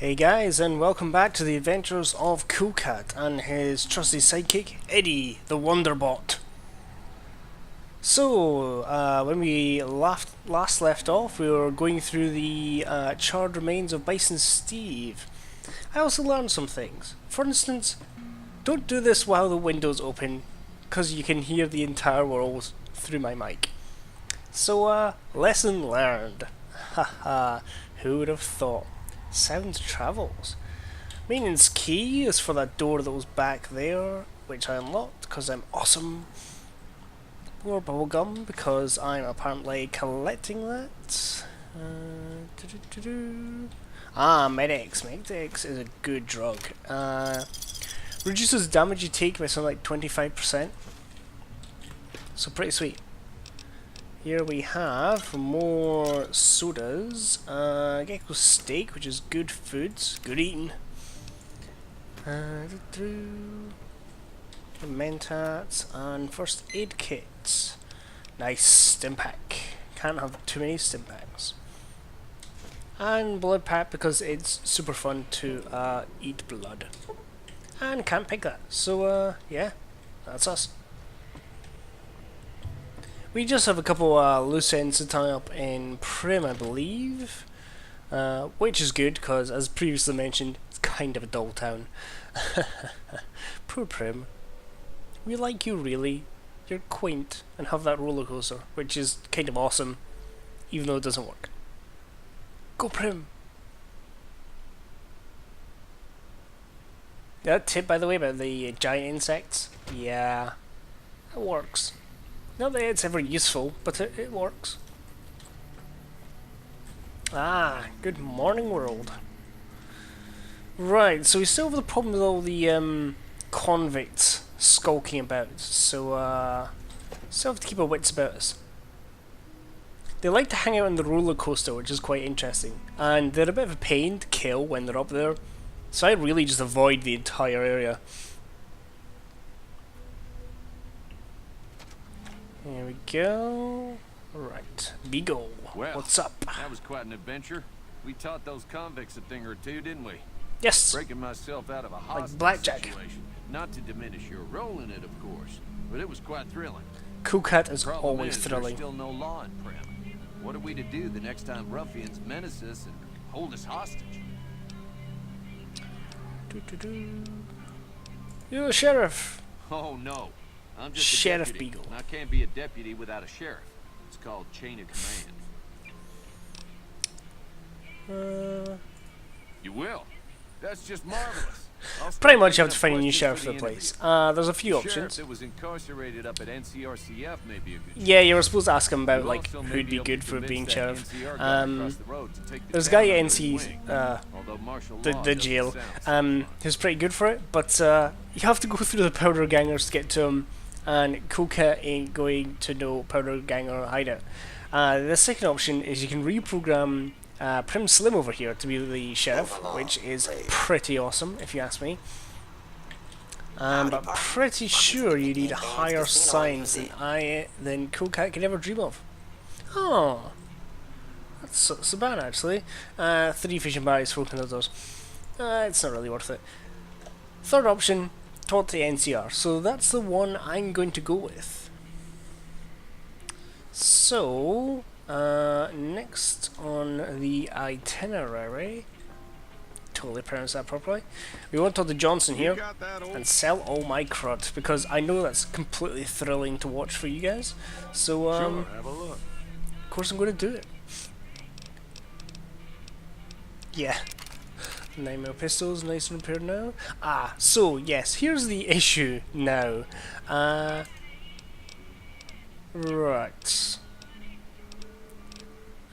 Hey guys, and welcome back to the adventures of Cool Cat and his trusty sidekick, Eddie, the Wonderbot. So, when we last left off, we were going through the charred remains of Bison Steve. I also learned some things. For instance, don't do this while the window's open, because you can hear the entire world through my mic. So, lesson learned. Haha, who would have thought? Sound travels. Maintenance key is for that door that was back there, which I unlocked because I'm awesome. More bubblegum because I'm apparently collecting that. Medics. Medics is a good drug. Reduces damage you take by something like 25%. So pretty sweet. Here we have more sodas, gecko steak, which is good foods, good eating. Mentats and first aid kits. Nice stim pack. Can't have too many stim packs. And blood pack because it's super fun to eat blood. And can't pick that. So yeah, that's us. We just have a couple loose ends to tie up in Primm, I believe, which is good because, as previously mentioned, it's kind of a dull town. Poor Primm. We like you, really. You're quaint and have that roller coaster, which is kind of awesome, even though it doesn't work. Go Primm! That tip, by the way, about the giant insects, yeah, it works. Not that it's ever useful, but it works. Good morning, world. Right, so we still have the problem with all the convicts skulking about, so still have to keep our wits about us. They like to hang out on the roller coaster, which is quite interesting, and they're a bit of a pain to kill when they're up there, so I really just avoid the entire area. Here we go. Right, Beagle, well, what's up? That was quite an adventure. We taught those convicts a thing or two, didn't we? Yes. Breaking myself out of a hostage blackjack. situation. Not to diminish your role in it, of course, but it was quite thrilling. Cool Cat is Problem always is, thrilling. There's still no law in Primm. What are we to do the next time ruffians menace us and hold us hostage? You're the sheriff. Oh no, I'm just Sheriff a deputy, Beagle. and I can't be a deputy without a sheriff. It's called chain of command. You will. That's just marvelous. Pretty much you have to find a new sheriff for the place. There's a few options. That was incarcerated up at NCRCF may be a good Yeah, you were supposed to ask him about like who'd be good for being sheriff. There's a guy at NC, the jail, who's pretty good for it, but you have to go through the powder gangers to get to him, and Cool Cat ain't going to know powder ganger hideout. The second option is you can reprogram Primm Slim over here to be the sheriff, which is pretty awesome if you ask me. But pretty sure you need higher signs than Cool Cat could ever dream of. Oh, that's so bad actually. 3 fishing barriers, 4 canoes. It's not really worth it. Third option, taught to NCR. So that's the one I'm going to go with. So, next on the itinerary, totally pronounced that properly, we want to talk to Johnson here and sell all my crud, because I know that's completely thrilling to watch for you guys. So, Sure, have a look. of course I'm going to do it. Yeah. 9mm pistols, nice and repaired now. So yes, here's the issue now. Right.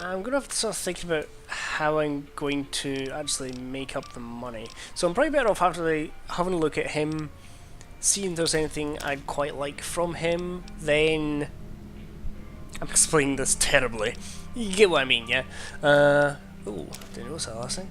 I'm going to have to start thinking about how I'm going to actually make up the money. So I'm probably better off after having a look at him, seeing if there's anything I'd quite like from him, then... I'm explaining this terribly. You get what I mean, yeah? Oh, didn't notice that last thing.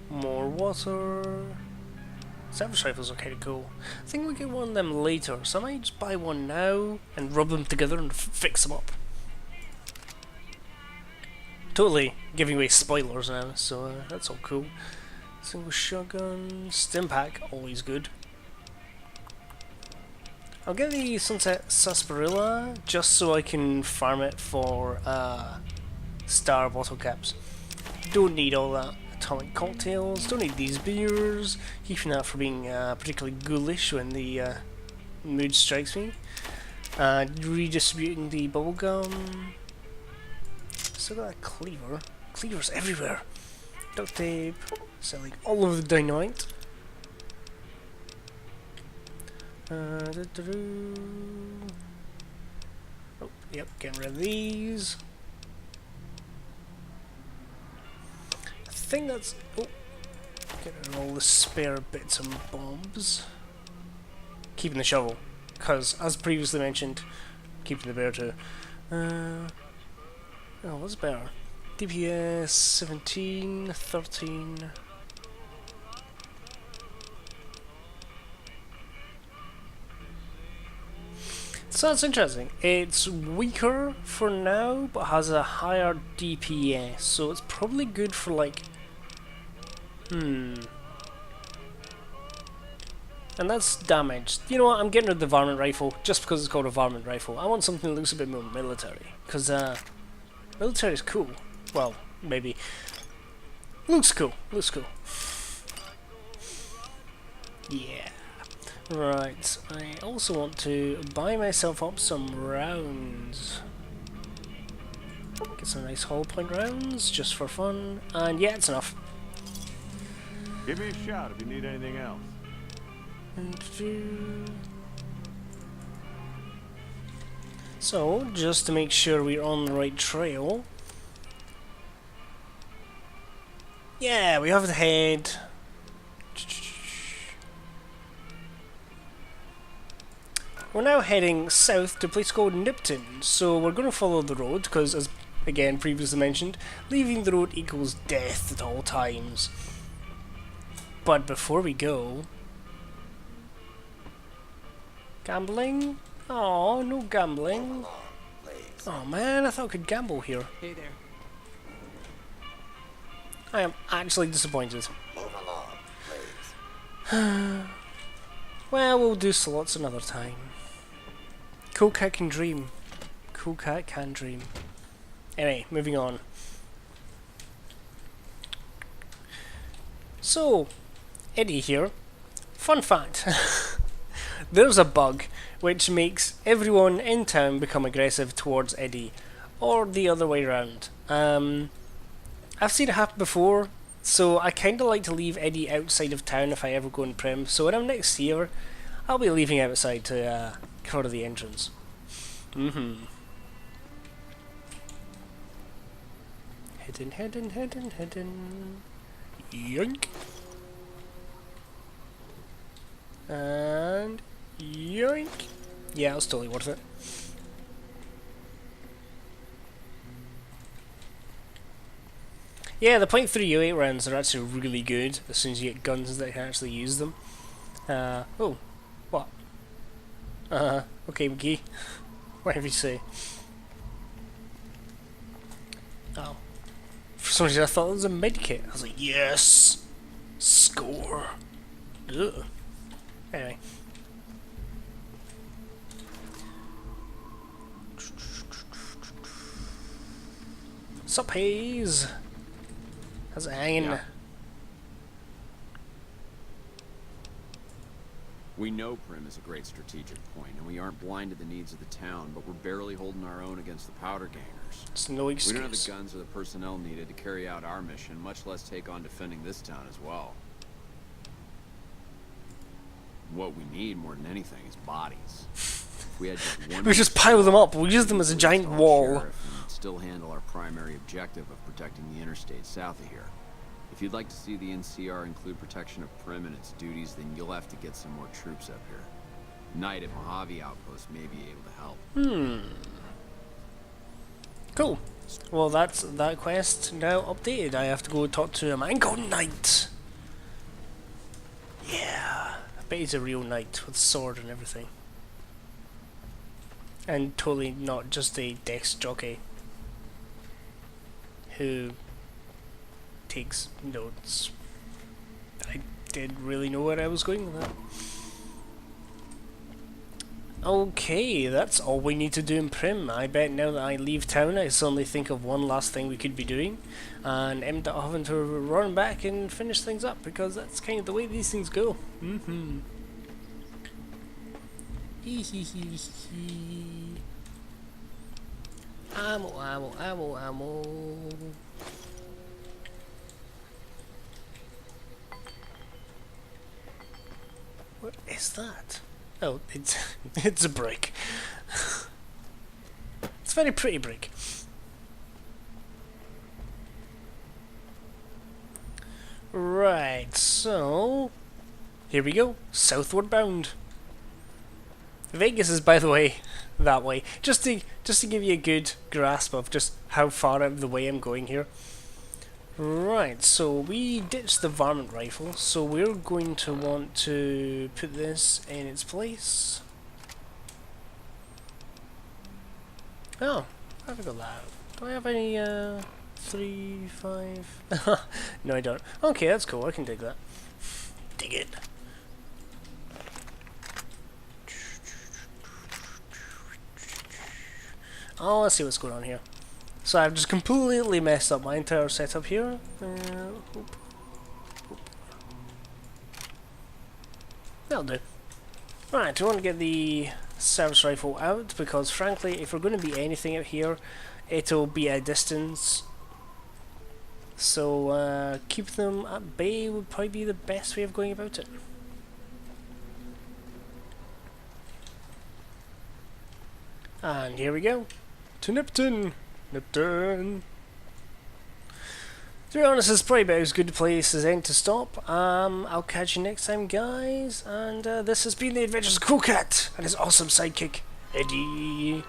More water... Service rifles are kind of cool. I think we'll get one of them later, so I might just buy one now and rub them together and fix them up. Totally giving away spoilers now, so that's all cool. Single shotgun, stim pack, always good. I'll get the Sunset Sarsaparilla just so I can farm it for star bottle caps. Don't need all that. Atomic cocktails, don't need these beers. Keeping that for being particularly ghoulish when the mood strikes me. Redistributing the bubblegum. Still got a cleaver. Cleavers everywhere. Duct tape. Selling all of the dynamite. Oh, yep, getting rid of these. I think that's... Oh, getting all the spare bits and bobs. Keeping the shovel, because as previously mentioned, keeping the bear too. Oh, what's better? DPS 17, 13. So that's interesting. It's weaker for now, but has a higher DPS, so it's probably good for like... And that's damage. You know what, I'm getting rid of the varmint rifle, just because it's called a varmint rifle. I want something that looks a bit more military, because military is cool. Well, maybe. Looks cool, looks cool. Yeah. Right, I also want to buy myself up some rounds. Get some nice hull point rounds, just for fun. And yeah, it's enough. Give me a shout if you need anything else. So, just to make sure we're on the right trail. Yeah, we have to head... We're now heading south to a place called Nipton, so we're going to follow the road, because as again previously mentioned, leaving the road equals death at all times. But before we go... Gambling? Oh, no gambling. Oh man, I thought I could gamble here. Hey there. I am actually disappointed. Well, we'll do slots another time. Cool cat can dream. Cool cat can dream. Anyway, moving on. So, Eddie here. Fun fact. There's a bug which makes everyone in town become aggressive towards Eddie. Or the other way around. I've seen it happen before, so I kinda like to leave Eddie outside of town if I ever go in Primm. So when I'm next here, I'll be leaving outside to cover the entrance. Hidden. Yoink. And yoink. Yeah, it was totally worth it. Yeah, the .308 rounds are actually really good as soon as you get guns that can actually use them. Oh, what? Okay, McGee. Whatever you say. Oh. For some reason I thought it was a medkit. I was like, yes! Score! Ugh. Anyway. Sup, Hayes? How's it hanging? Yeah. We know Primm is a great strategic point, and we aren't blind to the needs of the town, but we're barely holding our own against the powder gangers. It's no excuse. We don't have the guns or the personnel needed to carry out our mission, much less take on defending this town as well. What we need more than anything is bodies. If we had just one, We just pile them up. We'll use them as a giant wall. and still handle our primary objective of protecting the interstate south of here. If you'd like to see the NCR include protection of Primm and its duties, then you'll have to get some more troops up here. Knight at Mojave Outpost may be able to help. Cool. Well, that's that quest now updated. I have to go talk to a man called Knight. Yeah. I bet he's a real knight with sword and everything. And totally not just a dex jockey. who takes notes. I didn't really know where I was going with that. Okay, that's all we need to do in Primm. I bet now that I leave town, I suddenly think of one last thing we could be doing, and end up having to run back and finish things up, because that's kind of the way these things go. Ammo, ammo, ammo, ammo. What is that? Oh, it's a brick. It's a very pretty brick. Right, so here we go, southward bound. Vegas is, by the way, that way. Just to give you a good grasp of just how far out of the way I'm going here. Right, so we ditched the varmint rifle, so we're going to want to put this in its place. Oh, I forgot that. Do I have any 3, 5? No, I don't. Okay, that's cool. I can dig that. Dig it. Oh, let's see what's going on here. So I've just completely messed up my entire setup here. That'll do. Right, we want to get the service rifle out, because frankly, if we're going to be anything out here, it'll be at distance. So keep them at bay would probably be the best way of going about it. And here we go. To Nipton! Nipton! To be honest, it's probably about as good a place as any to stop. I'll catch you next time, guys. And this has been the Adventures of Cool Cat and his awesome sidekick, Eddie.